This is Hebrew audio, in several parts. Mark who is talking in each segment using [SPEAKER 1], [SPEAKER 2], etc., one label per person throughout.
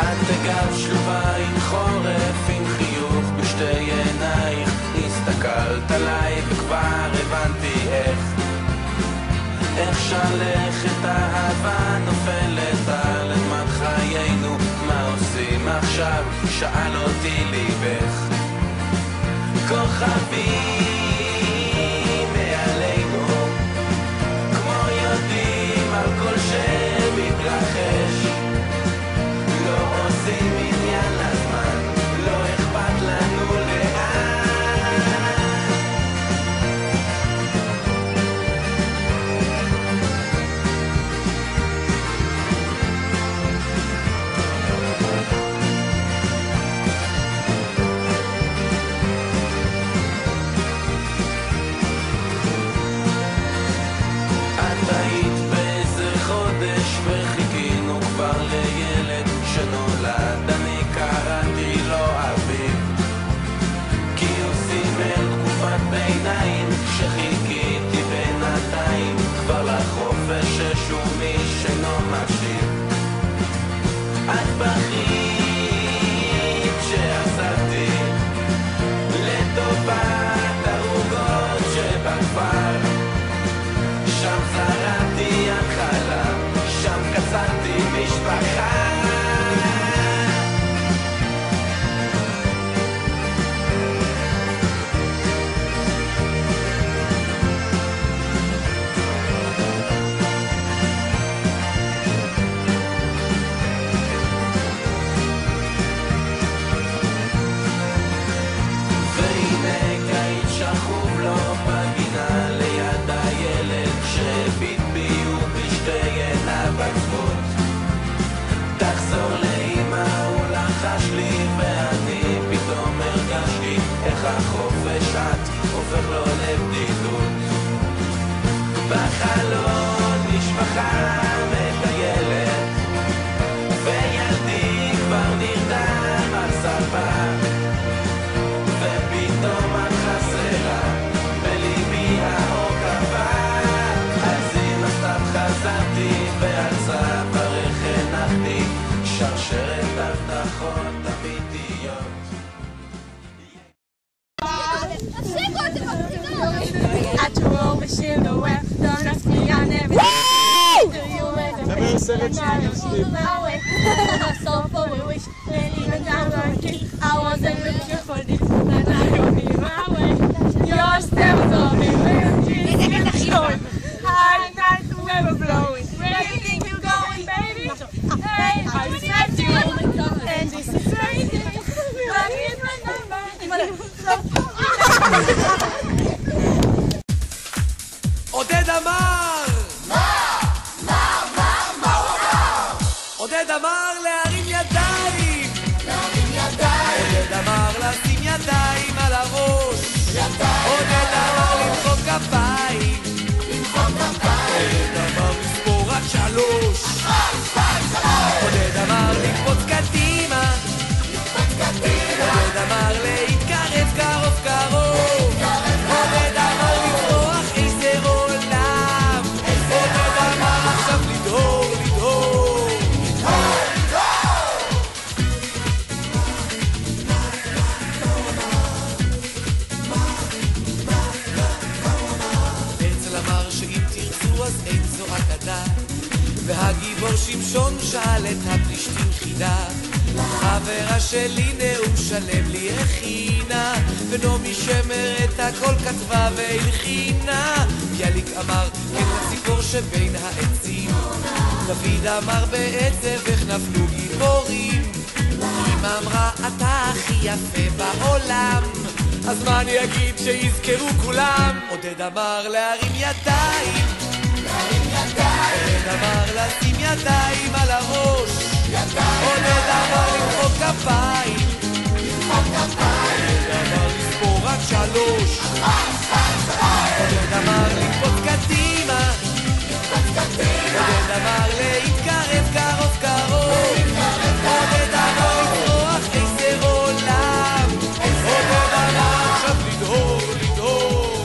[SPEAKER 1] את בגב שלווה עם חורף, עם חיוך בשתי עינייך, הסתכלת עליי וכבר הבנתי איך שלכת אהבה נופלת על אדמת חיינו. מה עושים עכשיו? שאל אותי ליבך. כוכבים מעלינו, כמו יודעים על כל שמתרחש, לא עושים עניין לזמן, לא אכפת לנו וחיכינו כבר לילד שנולד, אני קראתי לו אביב, כי הוא סימל תקופת ביניים שחיכיתי בינתיים כבר לחופש ששום איש אינו מקשיב. את בכית שעזבתי לטובת הרוגות שבכפר, שם זרעתי התחלה, שם קצרתי משפחה. והנה קיץ שכוב לו בגינה ליד הילד שביט בי ובשתי עיניו עצמות. תחזור לאמא, הוא לחש לי ואני פתאום הרגשתי איך החופש את הופך לו לבדידות. בחלון משפחה מטיילת וילדי כבר נרדם על ספה, ופתאום את חסרה בליבי האור קבע. אז אם הסתיו חזרתי ועל צווארך הנחתי שרשרת הבטחות אמיתיות.
[SPEAKER 2] At your over silhouette, don't ask me, I never do you ever so for we wish, then even down our kiss. I wasn't looking for this, but I don't need my way. Your steps of me, showing hard night the weather blowing. Where do you think you're going, baby? Hey, I respect you, and this is crazy. But here's my number.
[SPEAKER 1] עודד אמר! מה? עודד אמר להרים ידיים! עודד אמר לשים ידיים על הראש! עודד אמר למחוא כפיים! עודד אמר לספור רק 3! עודד אמר לקפוץ קדימה! עודד אמר להתקרב קרוב קרוב! עודד אמר לברוח איזה עולם! עודד אמר עכשיו לדהור לדהור! הרצל אמר שאם תרצו אז אין זו אגדה, והגיבור שמשון שאל את הפלישתים חידה. חברה שלי נאום שלם לי הכינה, ונעמי שמר את הכל כתבה והלחינה. ביאליק אמר כן לציפור שבין העצים, דוד אמר בעצב איך נפלו גיבורים. אמא אמרה אתה הכי יפה בעולם, אז מה אני אגיד שיזכרו כולם? עודד אמר להרים ידיים, עודד אמר לשים ידיים על הראש, עודד אמר למחוא כפיים, עודד אמר לספור רק 3, עודד אמר לקפוץ קדימה, עודד אמר להתקרב קרוב קרוב, עודד אמר לברוח איזה עולם, עודד אמר עכשיו לדהור לדהור.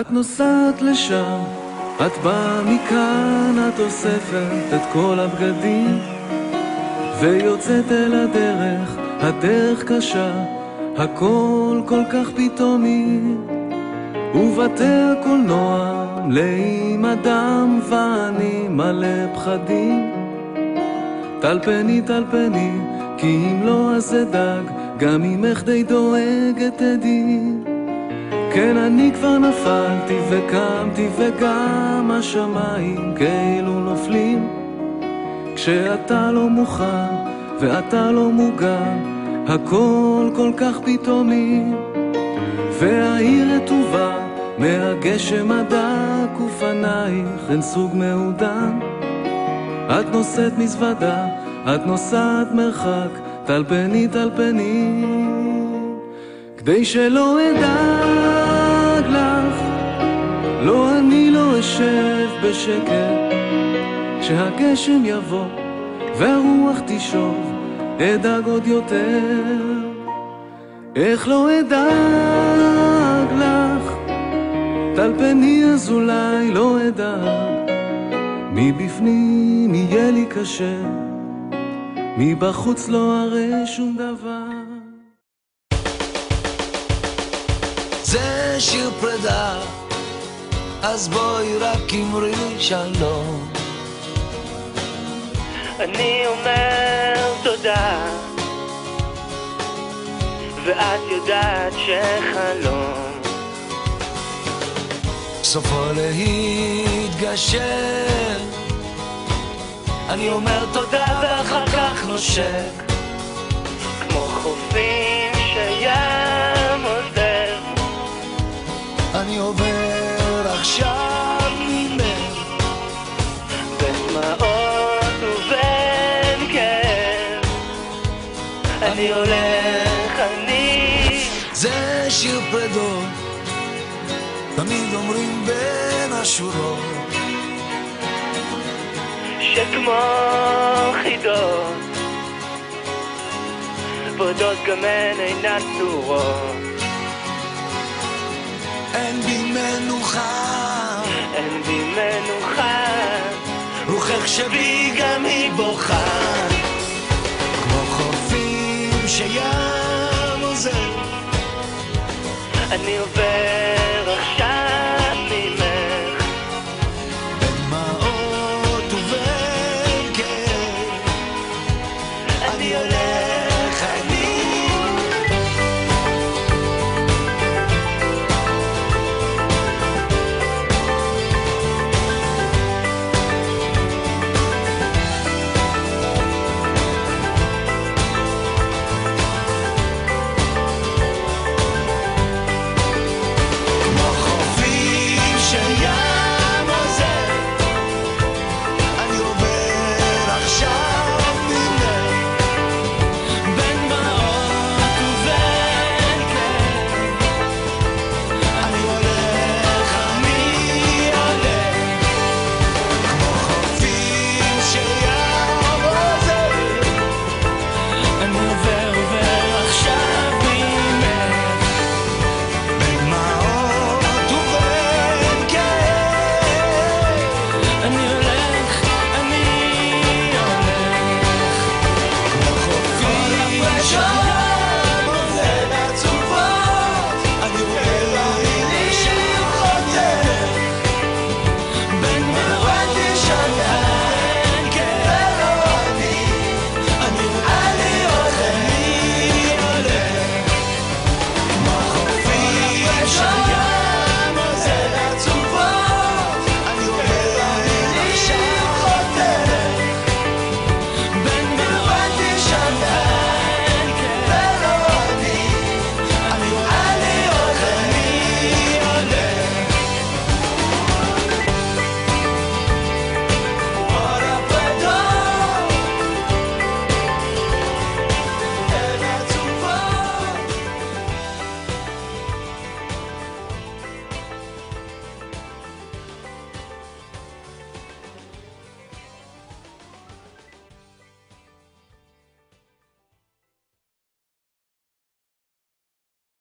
[SPEAKER 3] את נוסעת לשם, את באה מכאן, את אוספת את כל הבגדים ויוצאת אל הדרך, הדרך קשה, הכל כל כך פתאומי, ובתי הקולנוע מלאים אדם ואני מלא פחדים. טלפני טלפני, כי אם לא אז אדאג, גם ממך די דואגת עדי. כן, אני כבר נפלתי וקמתי וגם השמיים כאילו נופלים, כשאתה לא מוכן ואתה לא מוגן, הכל כל כך פתאומי, והעיר רטובה מהגשם הדק ופנייך אין סוג מעודן. את נוסעת מזוודה, את נוסעת מרחק, טלפני טלפני, כדי שלא אדאג לך, לא אני לא אשב בשקט, כשהגשם יבוא והרוח תשוב, אדאג עוד יותר. איך לא אדאג לך, טלפני אז אולי לא אדאג, מבפנים יהיה לי קשה, מבחוץ לא אראה שום דבר.
[SPEAKER 1] זה שיר פרידה, אז בואי רק אמרי שלום.
[SPEAKER 4] אני אומר תודה, ואת יודעת שחלום
[SPEAKER 1] סופו להתגשם. אני אומר תודה ואחר כך נושק,
[SPEAKER 4] כמו חופים שים עוזר.
[SPEAKER 1] אני עובר עכשיו ממך
[SPEAKER 4] בין דמעות ובין כאב, אני הולך, אני
[SPEAKER 1] זה שיר פרדות, תמיד אומרים בין השורות,
[SPEAKER 4] שכמו חידות בודות גם הן אינן צורות.
[SPEAKER 1] אין בי מנוחה,
[SPEAKER 4] אין בי מנוחה,
[SPEAKER 1] רוחך שבי גם היא בוכה, כמו חופים שים עוזר.
[SPEAKER 4] אני עובר